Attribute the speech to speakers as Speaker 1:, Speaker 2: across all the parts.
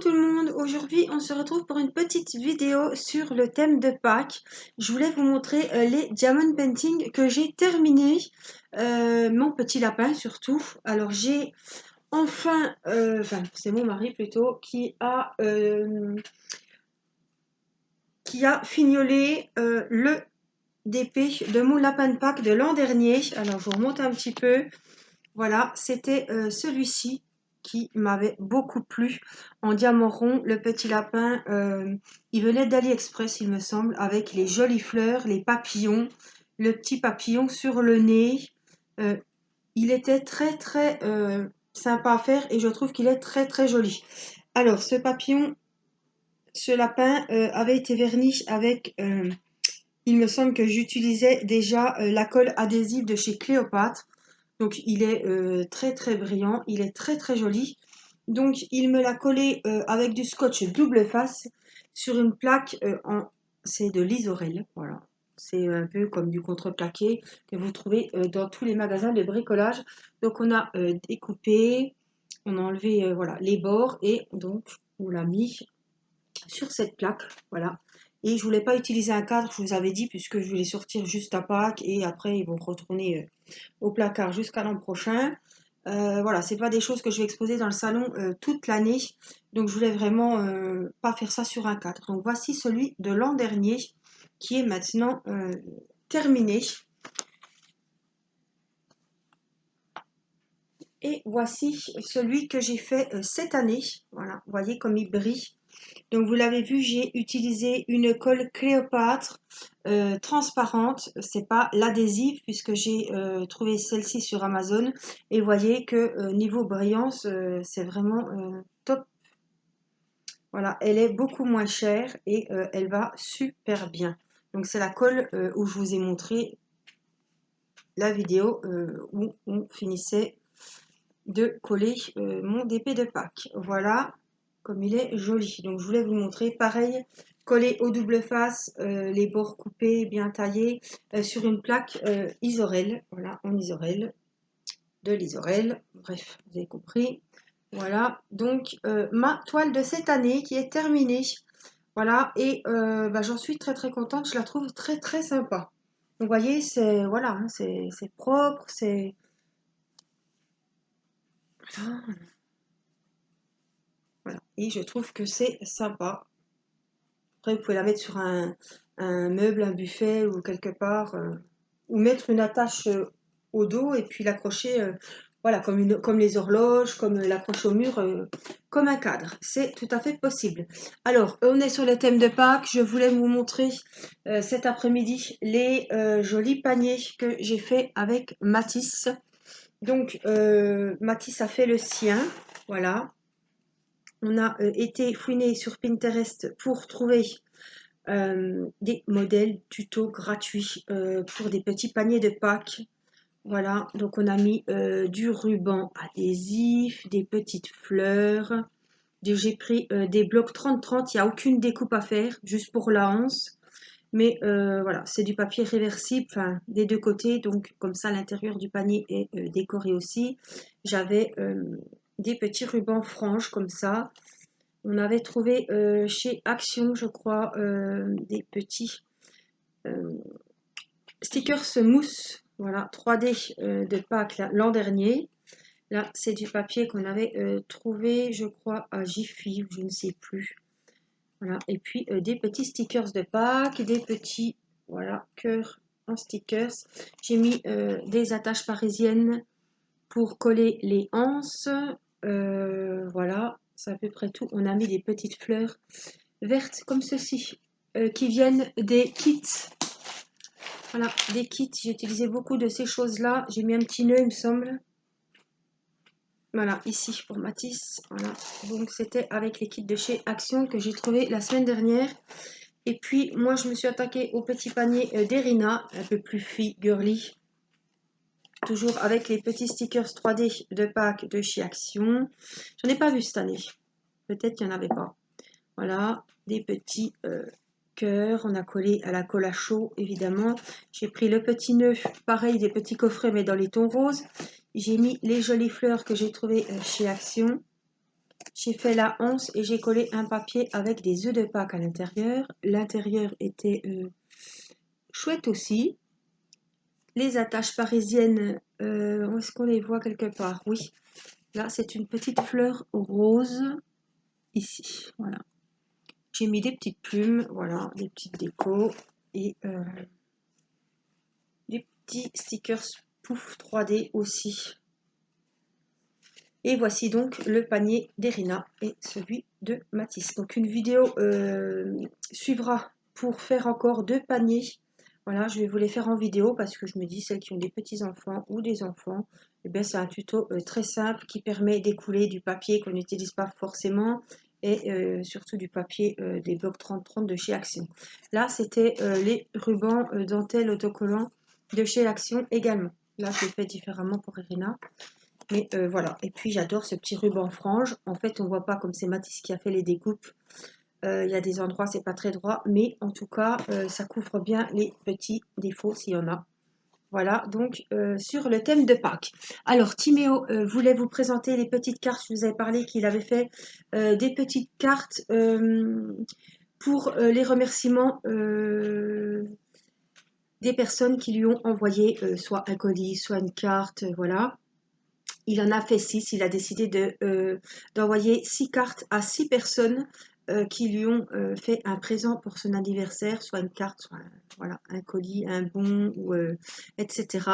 Speaker 1: tout le monde, aujourd'hui on se retrouve pour une petite vidéo sur le thème de Pâques. Je voulais vous montrer les diamond painting que j'ai terminé, mon petit lapin surtout. Alors j'ai enfin, c'est mon mari plutôt qui a fignolé le DP de mon lapin de Pâques de l'an dernier. Alors je vous remonte un petit peu. Voilà, c'était celui-ci qui m'avait beaucoup plu. En diamant rond, le petit lapin, il venait d'AliExpress, il me semble, avec les jolies fleurs, les papillons, le petit papillon sur le nez. Euh, il était très très sympa à faire et je trouve qu'il est très très joli. Alors, ce papillon, ce lapin avait été verni avec, il me semble que j'utilisais déjà la colle adhésive de chez Cléopâtre. Donc il est très très brillant, il est très très joli. Donc il me l'a collé avec du scotch double face sur une plaque c'est de l'Isorel, voilà. C'est un peu comme du contreplaqué que vous trouvez dans tous les magasins de bricolage. Donc on a découpé, on a enlevé voilà, les bords et donc on l'a mis sur cette plaque, voilà. Et je voulais pas utiliser un cadre, je vous avais dit, puisque je voulais sortir juste à Pâques et après ils vont retourner au placard jusqu'à l'an prochain. Voilà, c'est pas des choses que je vais exposer dans le salon toute l'année, donc je voulais vraiment pas faire ça sur un cadre. Donc voici celui de l'an dernier qui est maintenant terminé. Et voici celui que j'ai fait cette année. Voilà, vous voyez comme il brille. Donc vous l'avez vu, j'ai utilisé une colle Cléopâtre transparente. C'est pas l'adhésive puisque j'ai trouvé celle-ci sur Amazon. Et vous voyez que niveau brillance, c'est vraiment top. Voilà, elle est beaucoup moins chère et elle va super bien. Donc c'est la colle où je vous ai montré la vidéo où on finissait de coller mon DP de Pâques. Voilà comme il est joli. Donc je voulais vous montrer pareil, collé au double face, les bords coupés, bien taillés sur une plaque Isorel. Voilà, en Isorel, de l'Isorel. Bref, vous avez compris. Voilà, donc ma toile de cette année qui est terminée. Voilà, et j'en suis très très contente. Je la trouve très très sympa. Donc vous voyez, c'est voilà, hein, c'est propre, c'est voilà. Et je trouve que c'est sympa. Après, vous pouvez la mettre sur un meuble, un buffet ou quelque part, ou mettre une attache au dos et puis l'accrocher, voilà, comme les horloges, comme l'accrocher au mur, comme un cadre. C'est tout à fait possible. Alors, on est sur le thème de Pâques. Je voulais vous montrer cet après-midi les jolis paniers que j'ai fait avec Matisse. Donc, Matisse a fait le sien, voilà. On a été fouiner sur Pinterest pour trouver des modèles tutos gratuits pour des petits paniers de Pâques. Voilà, donc on a mis du ruban adhésif, des petites fleurs. J'ai pris des blocs 30-30, il n'y a aucune découpe à faire, juste pour la hanse. Mais voilà, c'est du papier réversible, enfin, des deux côtés, donc comme ça l'intérieur du panier est décoré aussi. J'avais des petits rubans franges comme ça. On avait trouvé chez Action, je crois, des petits stickers mousse, voilà, 3D de Pâques l'an dernier. Là, c'est du papier qu'on avait trouvé, je crois, à Jiffy, ou je ne sais plus. Voilà, et puis des petits stickers de Pâques, des petits, voilà, cœurs en stickers. J'ai mis des attaches parisiennes pour coller les anses. Voilà, c'est à peu près tout. On a mis des petites fleurs vertes comme ceci, qui viennent des kits. Voilà, des kits. J'ai utilisé beaucoup de ces choses-là. J'ai mis un petit nœud, il me semble. Voilà, ici pour Matisse. Voilà, donc c'était avec les kits de chez Action que j'ai trouvé la semaine dernière. Et puis, moi, je me suis attaquée au petit panier d'Erina, un peu plus fille girly. Toujours avec les petits stickers 3D de Pâques de chez Action. J'en ai pas vu cette année. Peut-être qu'il n'y en avait pas. Voilà, des petits cœurs. On a collé à la colle à chaud, évidemment. J'ai pris le petit nœud, pareil, des petits coffrets, mais dans les tons roses. J'ai mis les jolies fleurs que j'ai trouvées chez Action. J'ai fait la anse et j'ai collé un papier avec des œufs de Pâques à l'intérieur. L'intérieur était chouette aussi. Les attaches parisiennes, où est-ce qu'on les voit quelque part? Oui, là c'est une petite fleur rose, ici, voilà. J'ai mis des petites plumes, voilà, des petites décos et des petits stickers pouf 3D aussi. Et voici donc le panier d'Erina et celui de Mathis. Donc une vidéo suivra pour faire encore 2 paniers. Voilà, je vais vous les faire en vidéo parce que je me dis, celles qui ont des petits-enfants ou des enfants, eh bien, c'est un tuto très simple qui permet d'écouler du papier qu'on n'utilise pas forcément et surtout du papier des blocs 30-30 de chez Action. Là, c'était les rubans dentelle autocollants de chez Action également. Là, je l'ai fait différemment pour Irina. Mais voilà, et puis j'adore ce petit ruban frange. En fait, on voit pas comme c'est Mathis qui a fait les découpes. Il y a des endroits, c'est pas très droit, mais en tout cas, ça couvre bien les petits défauts s'il y en a. Voilà, donc sur le thème de Pâques. Alors, Timéo voulait vous présenter les petites cartes. Je vous avais parlé qu'il avait fait des petites cartes pour les remerciements des personnes qui lui ont envoyé soit un colis, soit une carte, voilà. Il en a fait 6. Il a décidé d'envoyer 6 cartes à 6 personnes qui lui ont fait un présent pour son anniversaire, soit une carte, soit voilà, un colis, un bon, etc.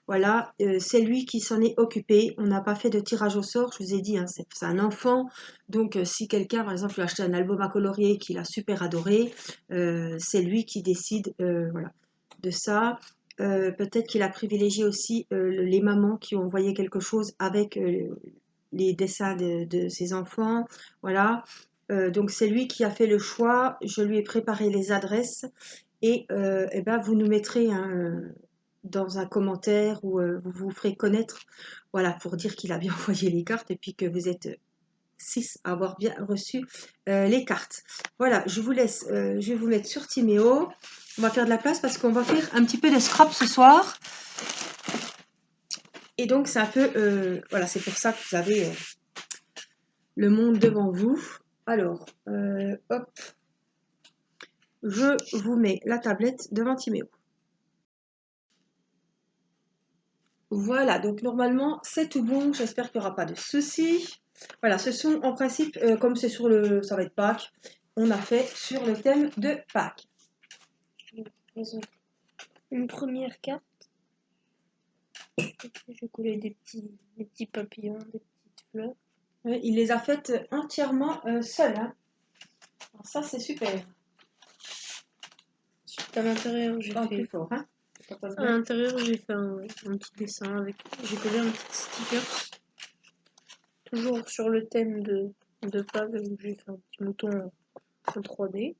Speaker 1: Voilà, c'est lui qui s'en est occupé. On n'a pas fait de tirage au sort, je vous ai dit, hein, c'est un enfant. Donc, si quelqu'un, par exemple, lui a acheté un album à colorier qu'il a super adoré, c'est lui qui décide voilà, de ça. Peut-être qu'il a privilégié aussi les mamans qui ont envoyé quelque chose avec les dessins de ses enfants. Voilà. Donc c'est lui qui a fait le choix. Je lui ai préparé les adresses et, eh ben, vous nous mettrez dans un commentaire où vous vous ferez connaître, voilà, pour dire qu'il a bien envoyé les cartes et puis que vous êtes 6 à avoir bien reçu les cartes. Voilà, je vous laisse, je vais vous mettre sur Timéo. On va faire de la place parce qu'on va faire un petit peu de scrap ce soir. Et donc, c'est un peu, voilà, c'est pour ça que vous avez le monde devant vous. Alors, hop, je vous mets la tablette devant Timéo. Voilà, donc normalement, c'est tout bon. J'espère qu'il n'y aura pas de soucis. Voilà, ce sont en principe, comme c'est sur le, ça va être Pâques, on a fait sur le thème de Pâques.
Speaker 2: Une première carte. J'ai collé des petits papillons, des petites fleurs.
Speaker 1: Ouais, il les a faites entièrement seul. Hein. Alors ça, c'est super.
Speaker 2: À l'intérieur, j'ai fait.
Speaker 1: Plus fort, hein.
Speaker 2: À l'intérieur, j'ai fait un petit dessin avec. J'ai collé un petit sticker. Toujours sur le thème de Pâques, où j'ai fait un petit mouton en 3D.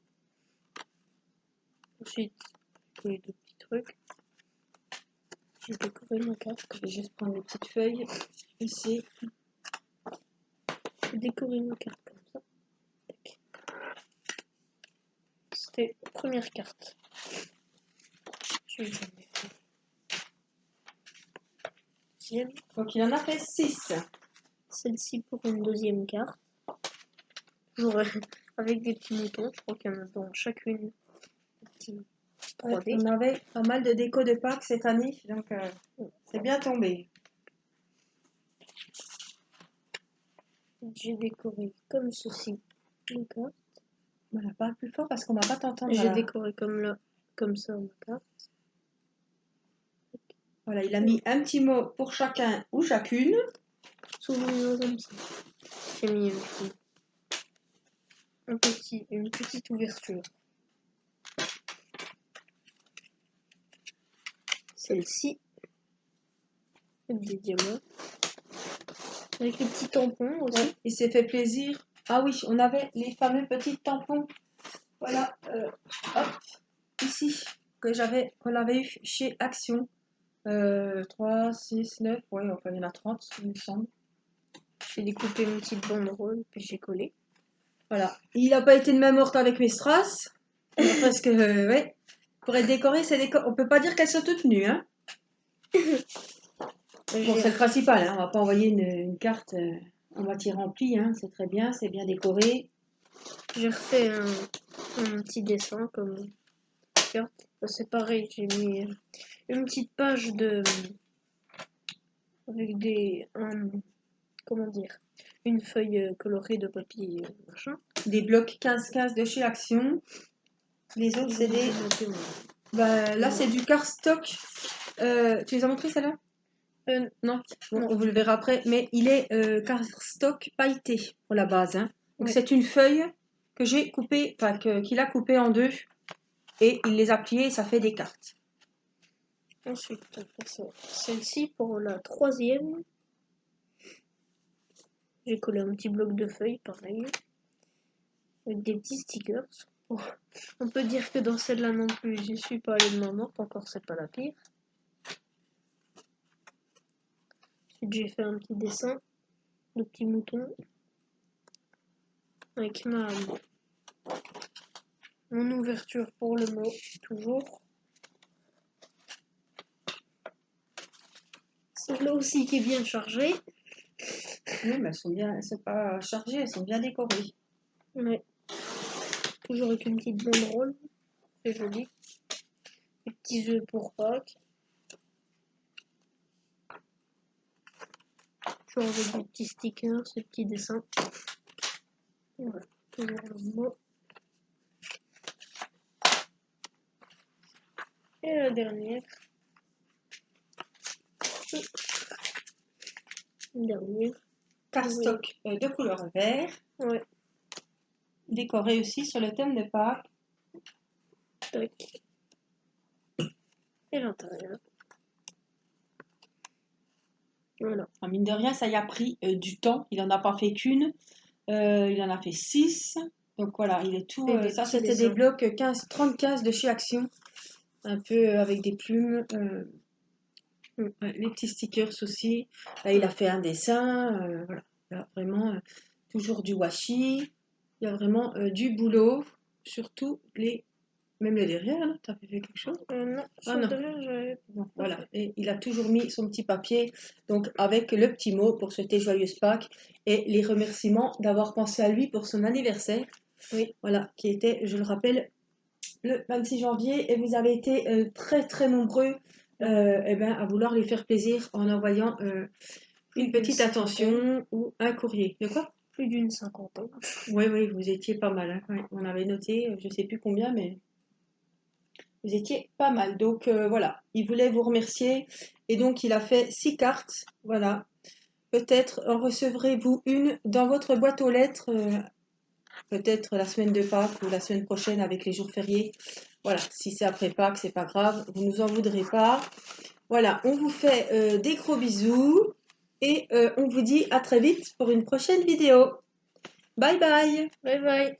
Speaker 2: Ensuite, j'ai collé deux petits trucs. J'ai décoré ma carte.
Speaker 1: Je vais juste prendre les petites feuilles ici.
Speaker 2: J'ai décoré ma carte comme ça. C'était la première carte. Deuxième.
Speaker 1: Donc il en a fait 6.
Speaker 2: Celle-ci pour une deuxième carte. Toujours avec des petits moutons. Je crois qu'il y en a dans chacune.
Speaker 1: Ouais, on avait pas mal de déco de Pâques cette année, donc c'est bien tombé.
Speaker 2: J'ai décoré comme ceci. D'accord.
Speaker 1: Voilà, parle plus fort parce qu'on va pas t'entendre.
Speaker 2: J'ai décoré comme ça ma carte.
Speaker 1: Voilà, il a mis un petit mot pour chacun ou chacune.
Speaker 2: Souvent comme ça. J'ai mis une petite ouverture. Celle-ci. Avec des diamants. Avec les petits tampons aussi.
Speaker 1: Ouais, il s'est fait plaisir. Ah oui, on avait les fameux petits tampons. Voilà, hop, ici, qu'on avait eu chez Action. 3, 6, 9, ouais, enfin il y en a 30, il me semble.
Speaker 2: J'ai découpé une petite banderole, puis j'ai collé.
Speaker 1: Voilà. Il n'a pas été de même ordre avec mes strass. Parce que, ouais, pour être décoré, on peut pas dire qu'elles sont toutes nues, hein. Bon, c'est le principal, hein. On va pas envoyer une carte en moitié rempli, hein, c'est très bien, c'est bien décoré.
Speaker 2: J'ai refait un petit dessin comme carte. C'est pareil, j'ai mis une petite page avec comment dire, une feuille colorée de papier machin.
Speaker 1: Des blocs 15-15 de chez Action. Les autres, c'est des... Bah, là, c'est du cardstock. Tu les as montrés, celle-là? Non, bon, on vous le verra après. Mais il est cardstock pailleté pour la base. Hein. Donc,
Speaker 2: Ouais.
Speaker 1: c'est une feuille que j'ai coupée, enfin, qu'il a coupée en deux. Et il les a pliées et ça fait des cartes.
Speaker 2: Ensuite, celle-ci pour la troisième. J'ai collé un petit bloc de feuilles, pareil, avec des petits stickers. Oh, on peut dire que dans celle-là non plus, je suis pas allée de ma morte, encore c'est pas la pire. Ensuite, j'ai fait un petit dessin de petit mouton avec mon ouverture pour le mot, toujours. Celle-là aussi qui est bien chargée.
Speaker 1: Oui, mais elles sont bien, elles sont pas chargées, elles sont bien décorées.
Speaker 2: Ouais. Toujours avec une petite banderole, c'est joli. Des petits œufs pour Pâques. Toujours avec des petits stickers, ces petits dessins. Voilà, toujours le mot. Et la dernière. Une dernière.
Speaker 1: Cardstock de couleur vert.
Speaker 2: Ouais.
Speaker 1: Décoré aussi sur le thème de Pâques.
Speaker 2: Tac. Et l'intérieur. Voilà.
Speaker 1: Mine de rien, ça y a pris du temps. Il n'en a pas fait qu'une. Il en a fait 6. Donc voilà, il est tout. Ça, c'était des blocs 30-15 de chez Action. Un peu avec des plumes. Les petits stickers aussi. Là, il a fait un dessin. Voilà. Il y a vraiment toujours du washi. Il y a vraiment du boulot. Surtout même le derrière, là, tu as fait quelque chose?
Speaker 2: Non, sur
Speaker 1: non.
Speaker 2: derrière, j'avais...
Speaker 1: Bon, voilà, et il a toujours mis son petit papier, donc avec le petit mot pour souhaiter joyeuse Pâques et les remerciements d'avoir pensé à lui pour son anniversaire.
Speaker 2: Oui.
Speaker 1: Voilà, qui était, je le rappelle, le 26 janvier, et vous avez été très très nombreux à vouloir lui faire plaisir en envoyant une petite attention ou un courrier. De quoi?
Speaker 2: Plus d'une cinquantaine.
Speaker 1: Oui, vous étiez pas mal. Hein. Ouais, on avait noté, je ne sais plus combien, mais vous étiez pas mal. Donc voilà, il voulait vous remercier et donc il a fait 6 cartes. Voilà. Peut-être en recevrez-vous une dans votre boîte aux lettres, peut-être la semaine de Pâques ou la semaine prochaine avec les jours fériés. Voilà, si c'est après Pâques, c'est pas grave, vous nous en voudrez pas. Voilà, on vous fait des gros bisous et on vous dit à très vite pour une prochaine vidéo. Bye bye.
Speaker 2: Bye bye.